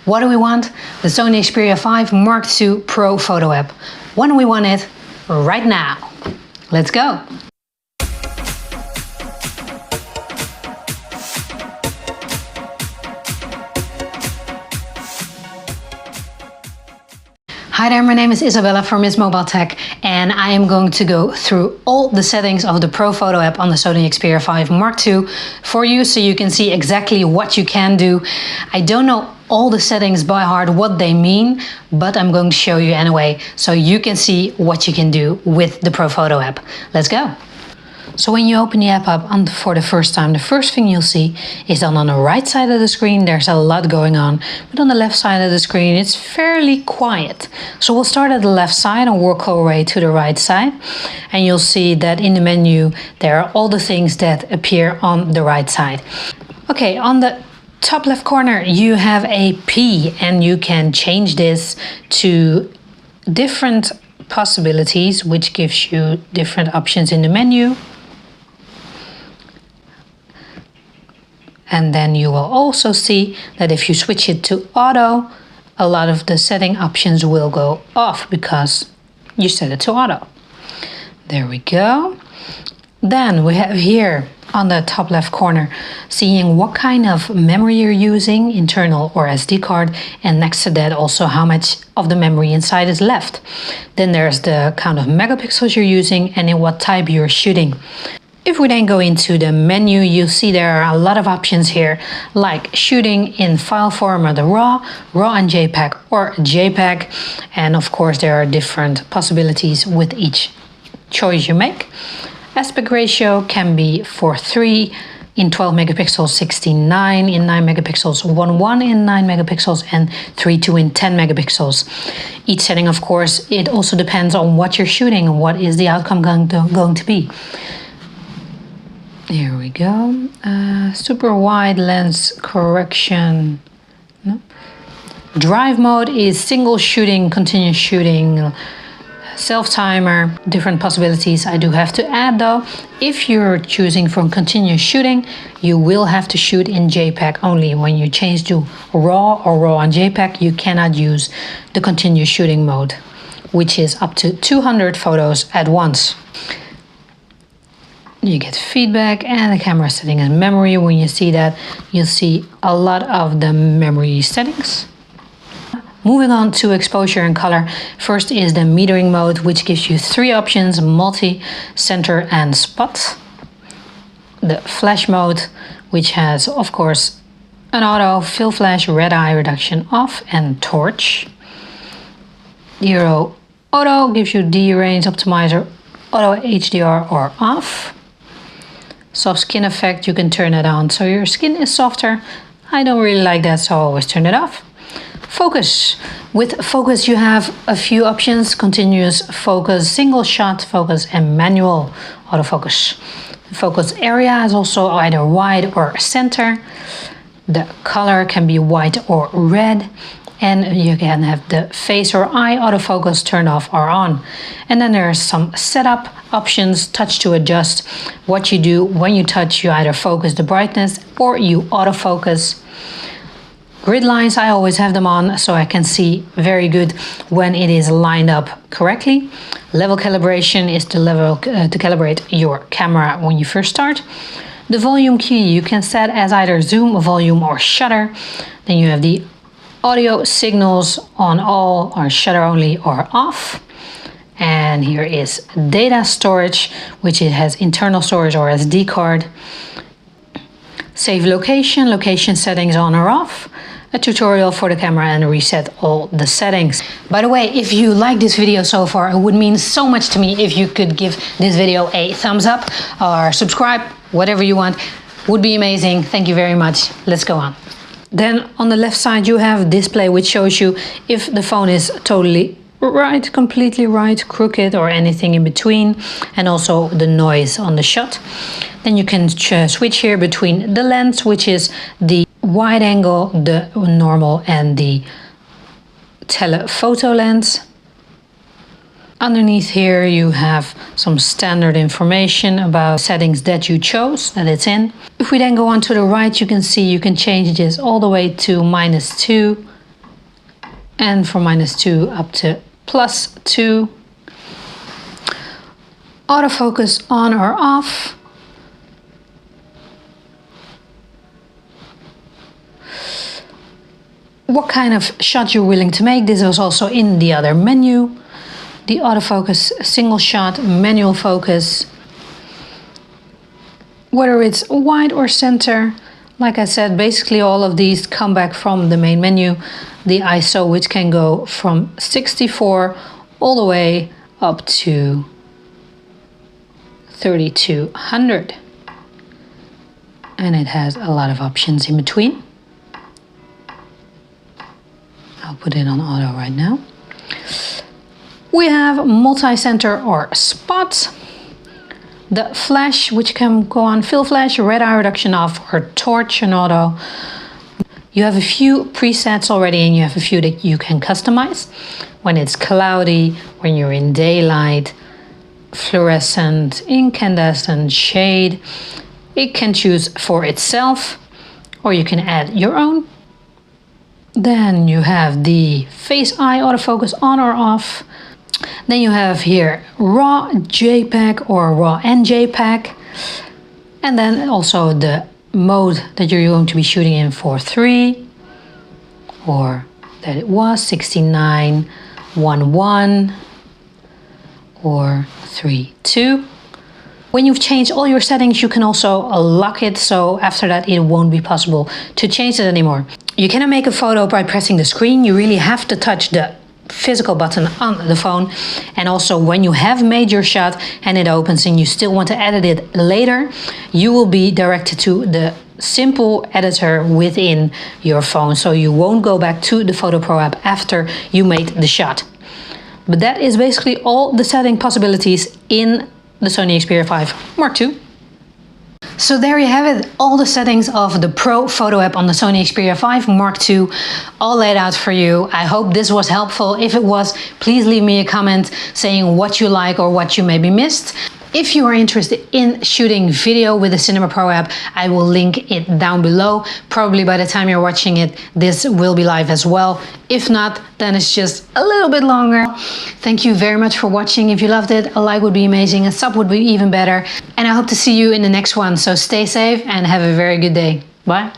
What do we want? The Sony Xperia 5 Mark II Pro photo app. When do we want it? Right now. Let's go. Hi there, my name is Isabella from Miss Mobile Tech, and I am going to go through all the settings of the Pro Photo app on the Sony Xperia 5 Mark II for you so you can see exactly what you can do. I don't know all the settings by heart, what they mean, but I'm going to show you anyway so you can see what you can do with the Pro Photo app. Let's go. So when you open the app up for the first time, the first thing you'll see is that on the right side of the screen there's a lot going on, but on the left side of the screen it's fairly quiet. So we'll start at the left side and work our way to the right side, and you'll see that in the menu there are all the things that appear on the right side. Okay, on the top left corner you have a P, and you can change this to different possibilities, which gives you different options in the menu. And then you will also see that if you switch it to auto, a lot of the setting options will go off because you set it to auto. There we go. Then we have here on the top left corner, seeing what kind of memory you're using, internal or SD card, and next to that also how much of the memory inside is left. Then there's the count of megapixels you're using and in what type you're shooting. If we then go into the menu, you'll see there are a lot of options here, like shooting in file form or the RAW and JPEG or JPEG. And of course there are different possibilities with each choice you make. Aspect ratio can be 4:3 in 12 megapixels, 16:9 in 9 megapixels, 1:1 in 9 megapixels, and 3:2 in 10 megapixels. Each setting, of course, it also depends on what you're shooting and what is the outcome going to be. Here we go. Super wide lens correction. No. Drive mode is single shooting, continuous shooting, self timer, different possibilities. I do have to add though, if you're choosing from continuous shooting, you will have to shoot in JPEG only. When you change to RAW or RAW and JPEG, you cannot use the continuous shooting mode, which is up to 200 photos at once. You get feedback and the camera setting and memory. When you see that, you'll see a lot of the memory settings. Moving on to exposure and color. First is the metering mode, which gives you 3 options: multi, center, and spot. The flash mode, which has, of course, an auto, fill flash, red eye reduction off, and torch. Zero auto gives you D-range optimizer, auto HDR or off. Soft skin effect, you can turn it on so your skin is softer. I don't really like that, so I always turn it off. Focus. With focus you have a few options: continuous focus, single shot focus, and manual autofocus. The focus area is also either wide or center. The color can be white or red. And you can have the face or eye autofocus turned off or on. And then there are some setup options: touch to adjust. What you do when you touch, you either focus the brightness or you autofocus. Grid lines, I always have them on so I can see very good when it is lined up correctly. Level calibration is the level to calibrate your camera when you first start. The volume key you can set as either zoom, volume, or shutter. Then you have the audio signals on all or shutter only or off. And here is data storage, which it has internal storage or SD card. Save location, location settings on or off. A tutorial for the camera, and reset all the settings. By the way, if you like this video so far, it would mean so much to me if you could give this video a thumbs up or subscribe, whatever you want. Would be amazing. Thank you very much. Let's go on. Then on the left side you have display, which shows you if the phone is totally right, completely right, crooked, or anything in between, and also the noise on the shot. Then you can switch here between the lens, which is the wide angle, the normal, and the telephoto lens. Underneath here you have some standard information about settings that you chose, that it's in. If we then go on to the right, you can see you can change this all the way to -2, and from -2 up to +2. Autofocus on or off. What kind of shot you're willing to make. This was also in the other menu. The autofocus, single shot, manual focus. Whether it's wide or center. Like I said, basically all of these come back from the main menu. The ISO, which can go from 64 all the way up to 3200. And it has a lot of options in between. I'll put it on auto right now. We have multi-center or spot. The flash, which can go on fill flash, red eye reduction off, or torch and auto. You have a few presets already, and you have a few that you can customize. When it's cloudy, when you're in daylight, fluorescent, incandescent, shade. It can choose for itself, or you can add your own. Then you have the face eye autofocus on or off. Then you have here RAW, JPEG or RAW and JPEG. And then also the mode that you're going to be shooting in 4:3, or that it was 69:11 or 3:2. When you've changed all your settings, you can also lock it, so after that it won't be possible to change it anymore. You cannot make a photo by pressing the screen. You really have to touch the physical button on the phone. And also when you have made your shot and it opens and you still want to edit it later, you will be directed to the simple editor within your phone, so you won't go back to the Photo Pro app after you made the shot. But that is basically all the setting possibilities in the Sony Xperia 5 Mark II. So there you have it, all the settings of the Pro Photo app on the Sony Xperia 5 Mark II, all laid out for you. I hope this was helpful. If it was, please leave me a comment saying what you like or what you maybe missed. If you are interested in shooting video with the Cinema Pro app, I will link it down below. Probably by the time you're watching it, this will be live as well. If not, then it's just a little bit longer. Thank you very much for watching. If you loved it, a like would be amazing, a sub would be even better. And I hope to see you in the next one. So stay safe and have a very good day. Bye.